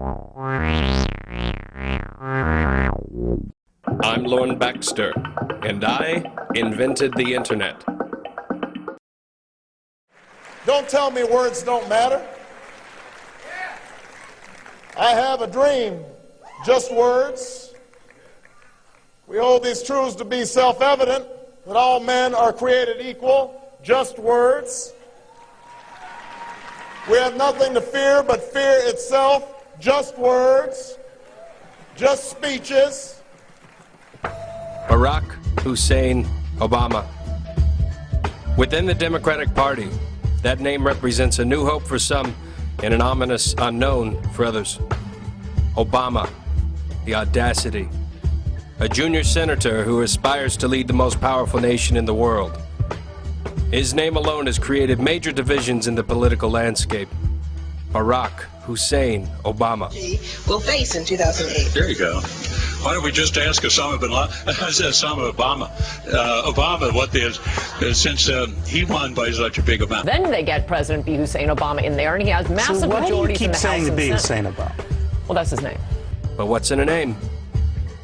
I'm Lorne Baxter, and I invented the internet. Don't tell me words don't matter. I have a dream, just words. We hold these truths to be self-evident, that all men are created equal, just words. We have nothing to fear but fear itself, just words, just speeches. Barack Hussein Obama. Within the Democratic Party, that name represents a new hope for some and an ominous unknown for others. Obama, the audacity. A junior senator who aspires to lead the most powerful nation in the world. His name alone has created major divisions in the political landscape. Barack Hussein Obama. Will face in 2008. There you go. Why don't we just ask Osama bin Laden? I said Osama Obama. Obama, what is since he won by such a big amount. Then they get President B. Hussein Obama in there, and he has massive majorities in the House and Senate. So why do you keep saying B. Hussein Obama? Well, that's his name. But what's in a name?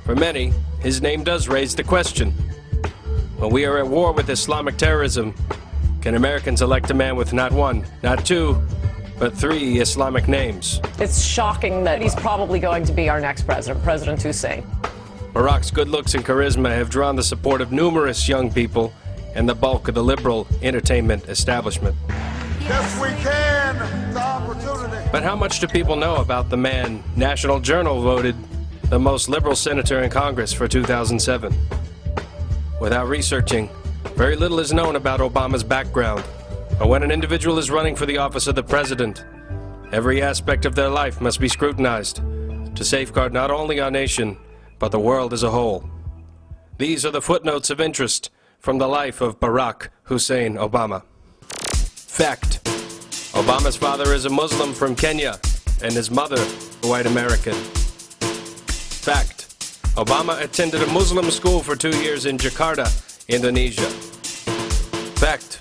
For many, his name does raise the question. When we are at war with Islamic terrorism, can Americans elect a man with not one, not two, but three Islamic names? It's shocking that he's probably going to be our next president, President Hussein. Barack's good looks and charisma have drawn the support of numerous young people and the bulk of the liberal entertainment establishment. Yes, we can. It's an opportunity. But how much do people know about the man National Journal voted the most liberal senator in Congress for 2007? Without researching, very little is known about Obama's background. But when an individual is running for the office of the president, every aspect of their life must be scrutinized to safeguard not only our nation, but the world as a whole. These are the footnotes of interest from the life of Barack Hussein Obama. Fact: Obama's father is a Muslim from Kenya, and his mother a white American. Fact: Obama attended a Muslim school for 2 years in Jakarta, Indonesia. Fact: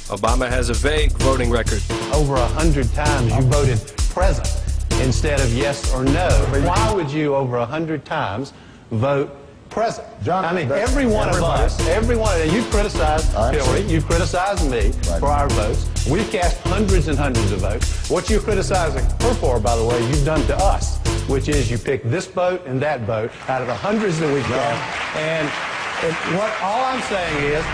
Obama has a vague voting record. Over 100 times you voted present instead of yes or no. Why would you over 100 times vote present? John, I mean, every one of us, you've criticized Hillary, you've criticized me for our votes. We've cast hundreds and hundreds of votes. What you're criticizing her for, by the way, you've done to us, which is you pick this vote and that vote out of the hundreds that we've cast. And all I'm saying is,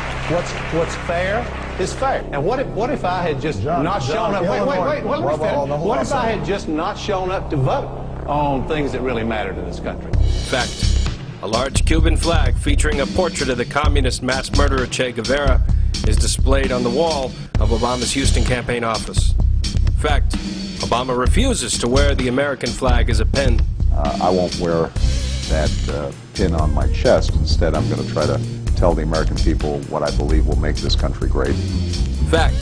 what's fair is fair. And what if I had just not shown up? What if I had just not shown up to vote on things that really matter to this country? Fact: a large Cuban flag featuring a portrait of the communist mass murderer Che Guevara is displayed on the wall of Obama's Houston campaign office. Fact: Obama refuses to wear the American flag as a pin. I won't wear that pin on my chest. Instead, I'm going to try to tell the American people what I believe will make this country great. Fact: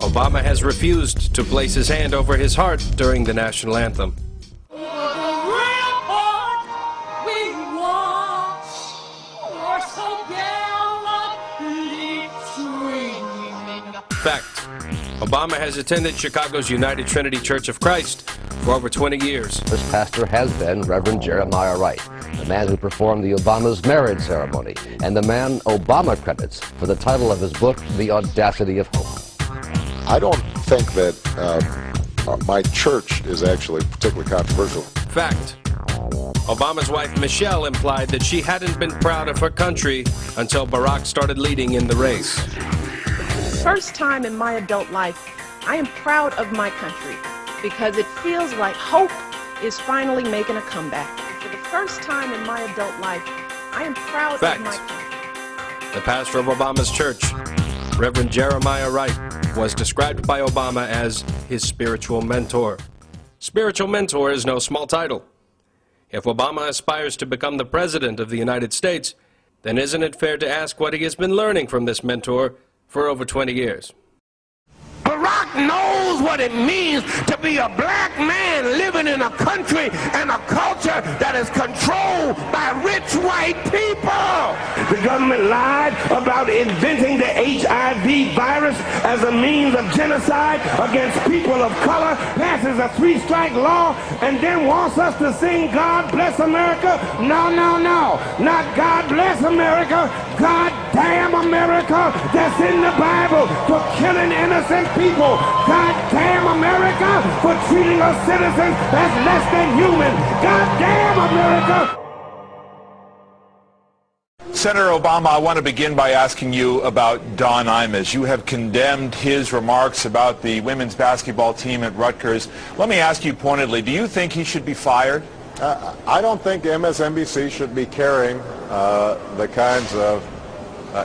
Obama has refused to place his hand over his heart during the national anthem. Fact: Obama has attended Chicago's United Trinity Church of Christ for over 20 years. This pastor has been Reverend Jeremiah Wright, the man who performed the Obama's marriage ceremony, and the man Obama credits for the title of his book, The Audacity of Hope. I don't think that my church is actually particularly controversial. Fact: Obama's wife Michelle implied that she hadn't been proud of her country until Barack started leading in the race. First time in my adult life, I am proud of my country because it feels like hope is finally making a comeback. For the first time in my adult life, I am proud of my country. The pastor of Obama's church, Reverend Jeremiah Wright, was described by Obama as his spiritual mentor. Spiritual mentor is no small title. If Obama aspires to become the President of the United States, then isn't it fair to ask what he has been learning from this mentor for over 20 years? Barack knows what it means to be a black man living in a country and a culture that is controlled by rich white people. The government lied about inventing the HIV virus as a means of genocide against people of color, passing passes a three-strike law and then wants us to sing God Bless America? No, no, no. Not God Bless America. God damn America that's in the Bible for killing innocent people. God damn America for treating us citizens as less than human. God damn America. Senator Obama, I want to begin by asking you about Don Imus. You have condemned his remarks about the women's basketball team at Rutgers. Let me ask you pointedly, do you think he should be fired? I don't think MSNBC should be carrying the kinds of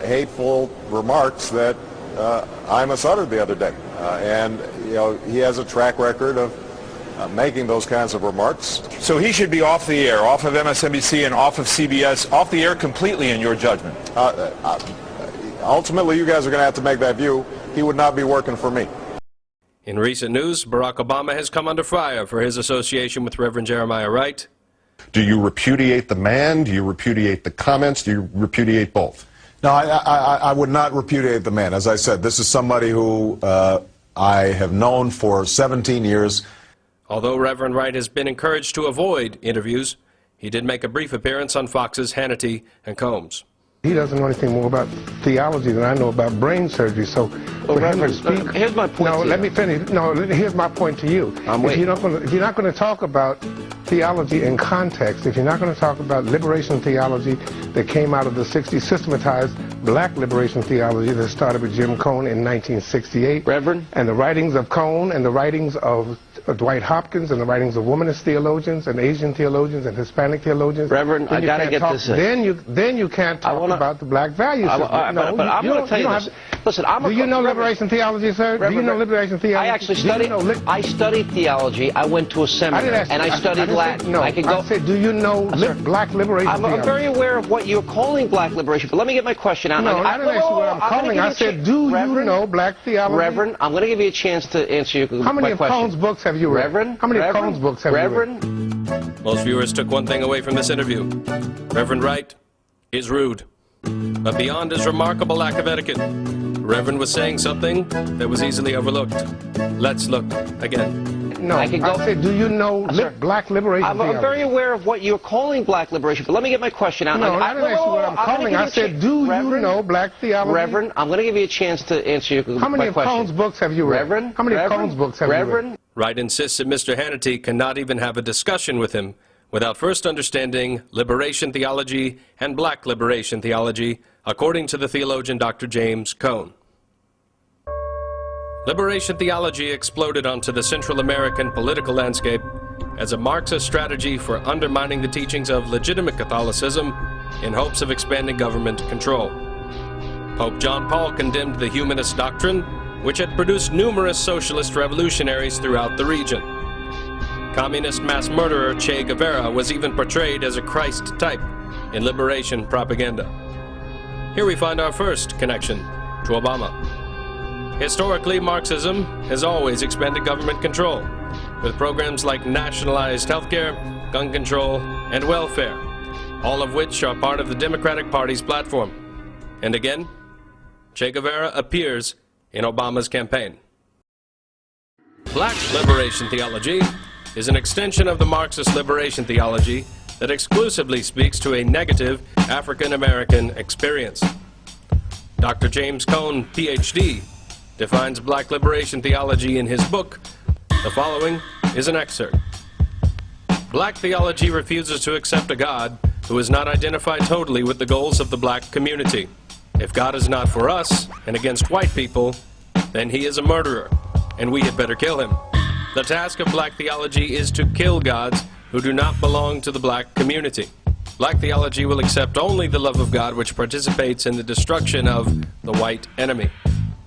hateful remarks that Imus uttered the other day. And, you know, he has a track record of making those kinds of remarks. So he should be off the air, off of MSNBC and off of CBS, off the air completely in your judgment? Ultimately, you guys are going to have to make that view. He would not be working for me. In recent news, Barack Obama has come under fire for his association with Reverend Jeremiah Wright. Do you repudiate the man? Do you repudiate the comments? Do you repudiate both? No, I would not repudiate the man. As I said, this is somebody who I have known for 17 years. Although Reverend Wright has been encouraged to avoid interviews, he did make a brief appearance on Fox's Hannity and Combs. He doesn't know anything more about theology than I know about brain surgery, so for him to speak... Here's my point. No, let me finish. No, here's my point to you. If you're not going to talk about theology in context, if you're not going to talk about liberation theology that came out of the 60s, systematized black liberation theology that started with Jim Cone in 1968, Reverend, and the writings of Cone and the writings of Dwight Hopkins and the writings of womanist theologians and Asian theologians and Hispanic theologians. Reverend, I gotta get this in. Then you can't talk about the black values. But I'm going to tell you this. Listen, do you know liberation theology, sir? Reverend, do you know liberation theology? I actually studied. I studied theology. I went to a seminary and I studied Latin. No, I can go. I said, do you know black liberation theology? I'm very aware of what you're calling black liberation. But let me get my question out. No, I didn't ask you what I'm calling. I said, do you know black theology? Reverend, I'm going to give you a chance to answer your question. How many of Cone's books have you read? Reverend, how many of Cone's books have you read? Most viewers took one thing away from this interview. Reverend Wright is rude. But beyond his remarkable lack of etiquette, the Reverend was saying something that was easily overlooked. Let's look again. No, I said, do you know black liberation theology? I'm very aware of what you're calling black liberation, but let me get my question out. No, I didn't ask you what I'm calling. I said, do you know black theology? Reverend, I'm going to give you a chance to answer your question. How many of Cone's books have you read? Reverend? How many of Cone's books have you read? Wright insists that Mr. Hannity cannot even have a discussion with him without first understanding liberation theology and black liberation theology, according to the theologian Dr. James Cone. Liberation theology exploded onto the Central American political landscape as a Marxist strategy for undermining the teachings of legitimate Catholicism in hopes of expanding government control. Pope John Paul condemned the humanist doctrine, which had produced numerous socialist revolutionaries throughout the region. Communist mass murderer Che Guevara was even portrayed as a Christ type in liberation propaganda. Here we find our first connection to Obama. Historically, Marxism has always expanded government control, with programs like nationalized healthcare, gun control, and welfare, all of which are part of the Democratic Party's platform. And again, Che Guevara appears in Obama's campaign. Black liberation theology is an extension of the Marxist liberation theology that exclusively speaks to a negative African-American experience. Dr. James Cone, Ph.D., defines black liberation theology in his book. The following is an excerpt. Black theology refuses to accept a God who is not identified totally with the goals of the black community. If God is not for us and against white people, then he is a murderer, and we had better kill him. The task of black theology is to kill gods who do not belong to the black community. Black theology will accept only the love of God which participates in the destruction of the white enemy.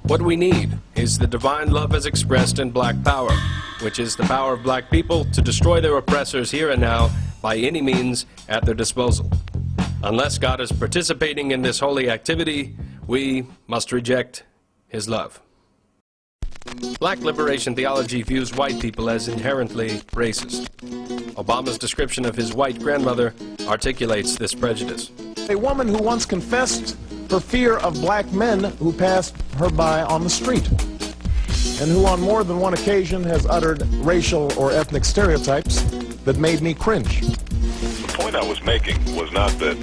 What we need is the divine love as expressed in black power, which is the power of black people to destroy their oppressors here and now by any means at their disposal. Unless God is participating in this holy activity, we must reject his love. Black liberation theology views white people as inherently racist. Obama's description of his white grandmother articulates this prejudice. A woman who once confessed her fear of black men who passed her by on the street. and who on more than one occasion has uttered racial or ethnic stereotypes that made me cringe. The point I was making was not that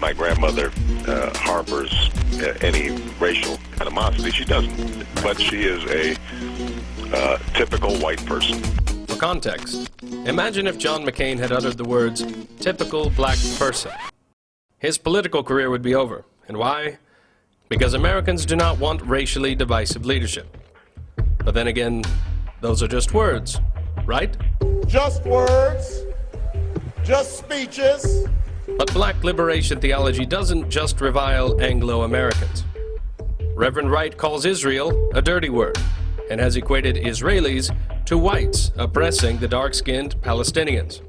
my grandmother harbors any racial animosity. She doesn't. But she is a typical white person. For context, imagine if John McCain had uttered the words, typical black person. His political career would be over. And why? Because Americans do not want racially divisive leadership. But then again, those are just words, right? Just words, just speeches. But black liberation theology doesn't just revile Anglo-Americans. Reverend Wright calls Israel a dirty word and has equated Israelis to whites oppressing the dark-skinned Palestinians.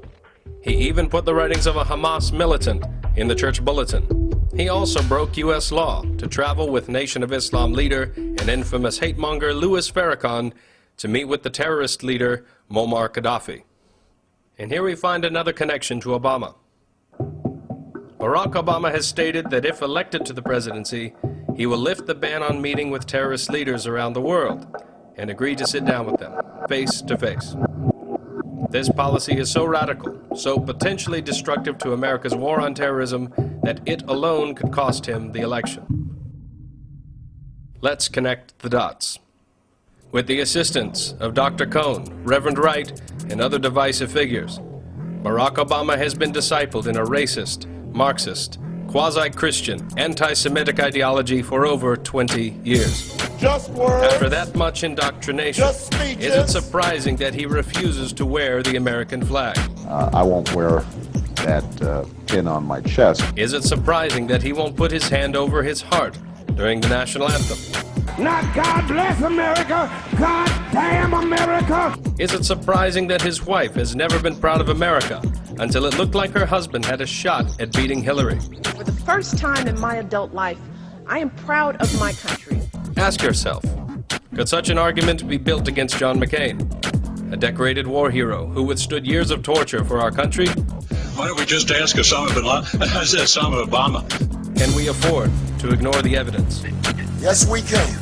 He even put the writings of a Hamas militant in the church bulletin. He also broke U.S. law to travel with Nation of Islam leader and infamous hate-monger Louis Farrakhan to meet with the terrorist leader Muammar Gaddafi. And here we find another connection to Obama. Barack Obama has stated that if elected to the presidency, he will lift the ban on meeting with terrorist leaders around the world and agree to sit down with them, face to face. This policy is so radical, so potentially destructive to America's war on terrorism, that it alone could cost him the election. Let's connect the dots. With the assistance of Dr. Cohn, Reverend Wright, and other divisive figures, Barack Obama has been discipled in a racist, Marxist, quasi-Christian, anti-Semitic ideology for over 20 years. Just words. After that much indoctrination, Just speeches. Is it surprising that he refuses to wear the American flag? I won't wear that pin on my chest. Is it surprising that he won't put his hand over his heart during the national anthem? Not God bless America, God damn America. Is it surprising that his wife has never been proud of America until it looked like her husband had a shot at beating Hillary? For the first time in my adult life, I am proud of my country. Ask yourself, could such an argument be built against John McCain, a decorated war hero who withstood years of torture for our country? Why don't we just ask Osama Obama? Can we afford to ignore the evidence? Yes, we can.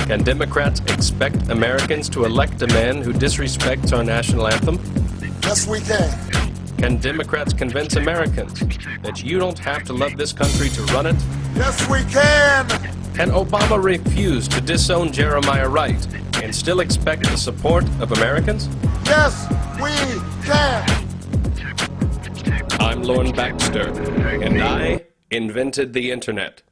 Can Democrats expect Americans to elect a man who disrespects our national anthem? Yes, we can. Can Democrats convince Americans that you don't have to love this country to run it? Yes, we can. Can Obama refuse to disown Jeremiah Wright and still expect the support of Americans? Yes, we can. I'm Lorne Baxter, and I invented the Internet.